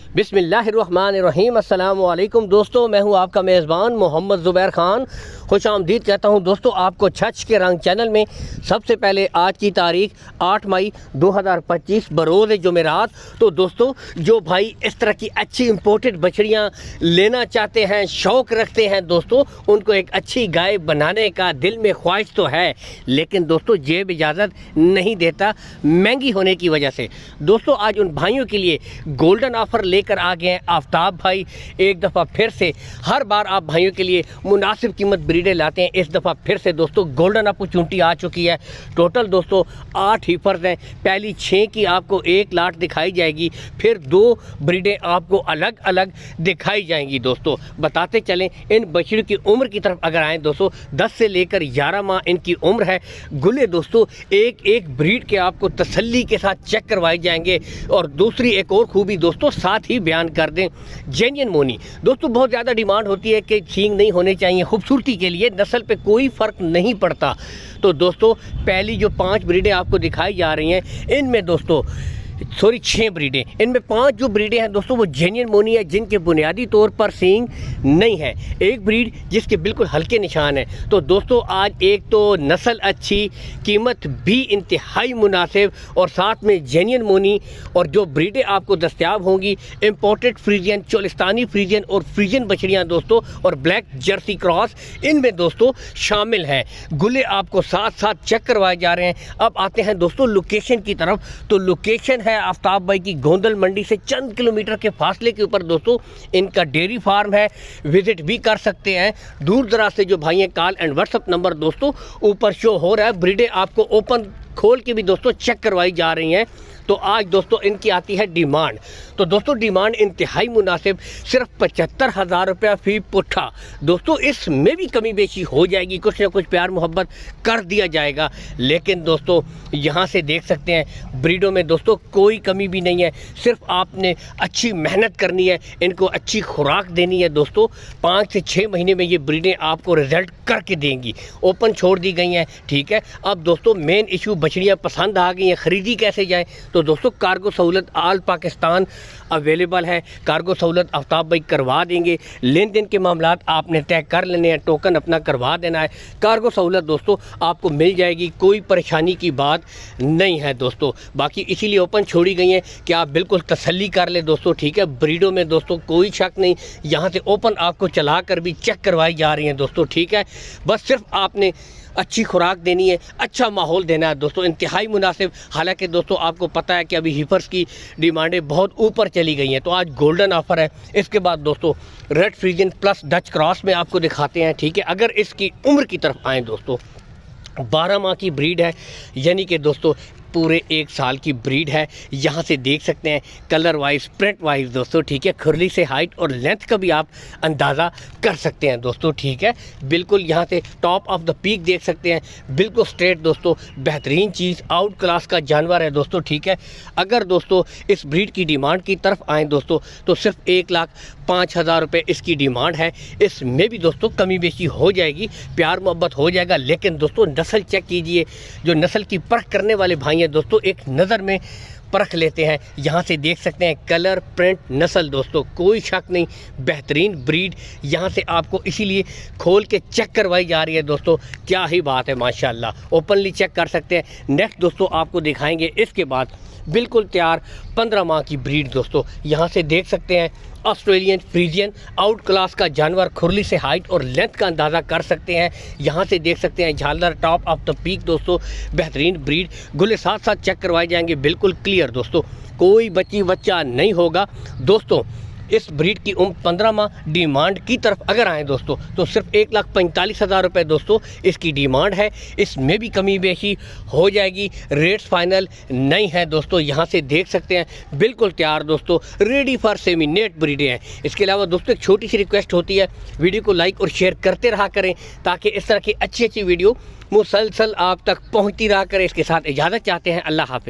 बिस्मिल्लाहिर्रहमानिर्रहीम। अस्सलामु अलैकुम दोस्तों, मैं हूं आपका मेज़बान मोहम्मद ज़ुबैर ख़ान। खुश आमदीद कहता हूं दोस्तों आपको छछ के रंग चैनल में। सबसे पहले आज की तारीख 8 मई 2025 बरोज़ जुमेरात। तो दोस्तों जो भाई इस तरह की अच्छी इम्पोर्टेड बछड़ियाँ लेना चाहते हैं, शौक़ रखते हैं दोस्तों, उनको एक अच्छी गाय बनाने का दिल में ख्वाहिश तो है, लेकिन दोस्तों जेब इजाज़त नहीं देता महंगी होने की वजह से। दोस्तों आज उन भाइयों के लिए गोल्डन ऑफ़र लेकर आ गए हैं आफ्ताब भाई। एक दफ़ा फिर से हर बार आप भाइयों के लिए मुनासिब कीमत ब्रीडें लाते हैं। इस दफ़ा फिर से दोस्तों गोल्डन अपॉर्चुनिटी आ चुकी है। टोटल दोस्तों 8 हीफर्स हैं। पहली 6 की आपको एक लाट दिखाई जाएगी, फिर 2 ब्रीडें आपको अलग अलग दिखाई जाएंगी। दोस्तों बताते चलें, इन बछड़ों की उम्र की तरफ अगर आएँ दोस्तों, 10 से लेकर 11 माह इनकी उम्र है। गुले दोस्तों एक एक ब्रीड के आपको तसल्ली के साथ चेक करवाए जाएंगे। और दूसरी एक और खूबी दोस्तों साथ ही बयान कर दें, जेन्युइन मोनी। दोस्तों बहुत ज़्यादा डिमांड होती है कि सींग नहीं होने चाहिए, खूबसूरती के लिए नस्ल पे कोई फ़र्क नहीं पड़ता। तो दोस्तों पहली जो 5 ब्रीडें आपको दिखाई जा रही हैं, इनमें दोस्तों 6 ब्रीडें, इनमें 5 जो ब्रीडें हैं दोस्तों वो जेन्युइन मोनी है, जिनके बुनियादी तौर पर सींग नहीं है। एक ब्रीड जिसके बिल्कुल हल्के निशान हैं। तो दोस्तों आज एक तो नस्ल अच्छी, कीमत भी इंतहाई मुनासिब, और साथ में जेन्युइन मोनी। और जो ब्रीडें आपको दस्तियाब होंगी, इम्पोर्टेड फ्रीजियन, चोलिस्तानी फ्रीजियन और फ्रीजियन बछड़ियाँ दोस्तों, और ब्लैक जर्सी क्रॉस इनमें दोस्तों शामिल हैं। गुले आपको साथ साथ चेक करवाए जा रहे हैं। अब आते हैं दोस्तों लोकेशन की तरफ। तो लोकेशन है आफ्ताब भाई की गोंदल मंडी से चंद किलोमीटर के फासले के ऊपर दोस्तों इनका डेयरी फार्म है। विजिट भी कर सकते हैं। दूर दराज से जो भाई हैं, कॉल एंड व्हाट्सअप नंबर दोस्तों ऊपर शो हो रहा है। ब्रीडें आपको ओपन खोल के भी दोस्तों चेक करवाई जा रही हैं। तो आज दोस्तों इनकी आती है डिमांड। तो दोस्तों डिमांड इंतहाई मुनासिब, सिर्फ 75,000 रुपया फ़ी पुट्ठा। दोस्तों इसमें भी कमी बेशी हो जाएगी, कुछ ना कुछ प्यार मोहब्बत कर दिया जाएगा। लेकिन दोस्तों यहाँ से देख सकते हैं ब्रीडों में दोस्तों कोई कमी भी नहीं है। सिर्फ आपने अच्छी मेहनत करनी है, इनको अच्छी खुराक देनी है। दोस्तों 5 से 6 महीने में ये ब्रीडें आपको रिजल्ट करके देंगी। ओपन छोड़ दी गई हैं, ठीक है। अब दोस्तों मेन इशू, बछड़ियाँ पसंद आ गई हैं, ख़रीदी कैसे जाए। तो दोस्तों कार्गो सहूलत आल पाकिस्तान अवेलेबल है। कार्गो सहूलत आफ्ताब भाई करवा देंगे। लेन देन के मामलात आपने तय कर लेने हैं, टोकन अपना करवा देना है। कार्गो सहूलत दोस्तों आपको मिल जाएगी, कोई परेशानी की बात नहीं है दोस्तों। बाकी इसीलिए ओपन छोड़ी गई हैं कि आप बिल्कुल तसल्ली कर ले दोस्तों, ठीक है। ब्रीडों में दोस्तों कोई शक नहीं, यहाँ से ओपन आपको चला कर भी चेक करवाई जा रही हैं दोस्तों, ठीक है। बस सिर्फ आपने अच्छी खुराक देनी है, अच्छा माहौल देना है दोस्तों, इंतहाई मुनासिब। हालांकि दोस्तों आपको पता है कि अभी हीफर्स की डिमांडें बहुत ऊपर चली गई हैं, तो आज गोल्डन ऑफ़र है। इसके बाद दोस्तों red Friesian plus Dutch cross में आपको दिखाते हैं, ठीक है। अगर इसकी उम्र की तरफ आएँ दोस्तों, 12 माह की ब्रीड है, यानी कि दोस्तों पूरे 1 साल की ब्रीड है। यहाँ से देख सकते हैं कलर वाइज, प्रिंट वाइज दोस्तों, ठीक है। खुरली से हाइट और लेंथ का भी आप अंदाज़ा कर सकते हैं दोस्तों, ठीक है। बिल्कुल यहाँ से टॉप ऑफ द पीक देख सकते हैं, बिल्कुल स्ट्रेट दोस्तों, बेहतरीन चीज़, आउट क्लास का जानवर है दोस्तों, ठीक है। अगर दोस्तों इस ब्रीड की डिमांड की तरफ आएँ दोस्तों, तो सिर्फ 1,05,000 रुपये इसकी डिमांड है। इसमें भी दोस्तों कमी बेशी हो जाएगी, प्यार मोहब्बत हो जाएगा। लेकिन दोस्तों नस्ल चेक कीजिए, जो नस्ल की परख करने वाले भाई हैं दोस्तों एक नज़र में परख लेते हैं। यहाँ से देख सकते हैं कलर, प्रिंट, नस्ल दोस्तों कोई शक नहीं, बेहतरीन ब्रीड यहाँ से आपको इसीलिए खोल के चेक करवाई जा रही है दोस्तों। क्या ही बात है माशाल्लाह, ओपनली चेक कर सकते हैं। नेक्स्ट दोस्तों आपको दिखाएंगे इसके बाद बिल्कुल तैयार 15 माह की ब्रीड दोस्तों। यहाँ से देख सकते हैं ऑस्ट्रेलियन फ्रीजियन, आउट क्लास का जानवर, खुरली से हाइट और लेंथ का अंदाज़ा कर सकते हैं। यहाँ से देख सकते हैं झालर, टॉप ऑफ द पीक दोस्तों, बेहतरीन ब्रीड। गुले साथ साथ चेक करवाए जाएंगे, बिल्कुल क्लियर दोस्तों, कोई बच्ची बच्चा नहीं होगा दोस्तों। इस ब्रीड की उम्र 15 माह। डिमांड की तरफ अगर आएँ दोस्तों, तो सिर्फ 1,45,000 रुपये दोस्तों इसकी डिमांड है। इसमें भी कमी बेशी हो जाएगी, रेट्स फाइनल नहीं है दोस्तों। यहाँ से देख सकते हैं बिल्कुल तैयार दोस्तों, रेडी फॉर सेमिनेट ब्रीडें हैं। इसके अलावा दोस्तों एक छोटी सी रिक्वेस्ट होती है, वीडियो को लाइक और शेयर करते रहा करें, ताकि इस तरह की अच्छी अच्छी वीडियो मुसलसल आप तक पहुँचती रहा करें। इसके साथ इजाज़त चाहते हैं, अल्लाह हाफ़िज़।